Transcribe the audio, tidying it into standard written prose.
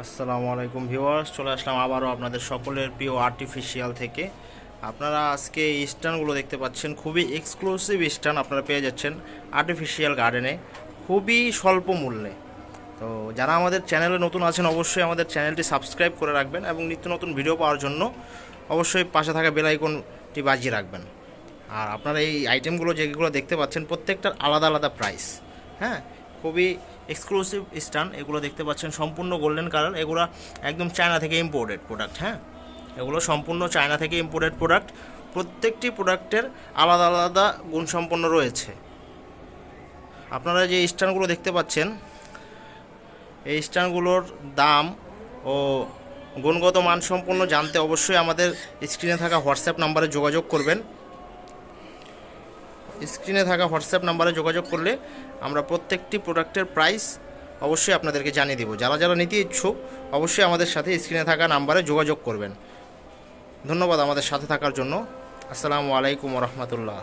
আসসালামু আলাইকুম ভিউয়ার্স, চলে আসলাম আবারও আপনাদের সকলের প্রিয় আর্টিফিশিয়াল থেকে। আপনারা আজকে এই স্ট্যান্ডগুলো দেখতে পাচ্ছেন, খুবই এক্সক্লুসিভ স্ট্যান্ড আপনারা পেয়ে যাচ্ছেন আর্টিফিশিয়াল গার্ডেনে খুবই স্বল্প মূল্যে। তো যারা আমাদের চ্যানেলে নতুন আছেন অবশ্যই আমাদের চ্যানেলটি সাবস্ক্রাইব করে রাখবেন এবং নিত্য নতুন ভিডিও পাওয়ার জন্য অবশ্যই পাশে থাকা বেল আইকনটি বাজিয়ে রাখবেন। আর আপনারা এই আইটেমগুলো যেগুলো দেখতে পাচ্ছেন প্রত্যেকটার আলাদা আলাদা প্রাইস। হ্যাঁ, খুবই এক্সক্লুসিভ স্টান এগুলো দেখতে পাচ্ছেন, সম্পূর্ণ গোল্ডেন কালার। এগুলো একদম চায়না থেকে ইম্পোর্টেড প্রোডাক্ট। হ্যাঁ, এগুলো সম্পূর্ণ চায়না থেকে ইম্পোর্টেড প্রোডাক্ট। প্রত্যেকটি প্রোডাক্টের আলাদা আলাদা গুণসম্পন্ন রয়েছে। আপনারা যে স্ট্যান্ডগুলো দেখতে পাচ্ছেন এই স্ট্যান্ডগুলোর দাম ও গুণগত মানসম্পন্ন জানতে অবশ্যই আমাদের স্ক্রিনে থাকা হোয়াটসঅ্যাপ নাম্বারে যোগাযোগ করবেন। স্ক্রিনে থাকা হোয়াটসঅ্যাপ নাম্বারে যোগাযোগ করলে আমরা প্রত্যেকটি প্রোডাক্টের প্রাইস অবশ্যই আপনাদেরকে জানিয়ে দেব। যারা যারা নিতে ইচ্ছুক অবশ্যই আমাদের সাথে স্ক্রিনে থাকা নাম্বারে যোগাযোগ করবেন। ধন্যবাদ আমাদের সাথে থাকার জন্য। আসসালামু আলাইকুম ওয়া রাহমাতুল্লাহ।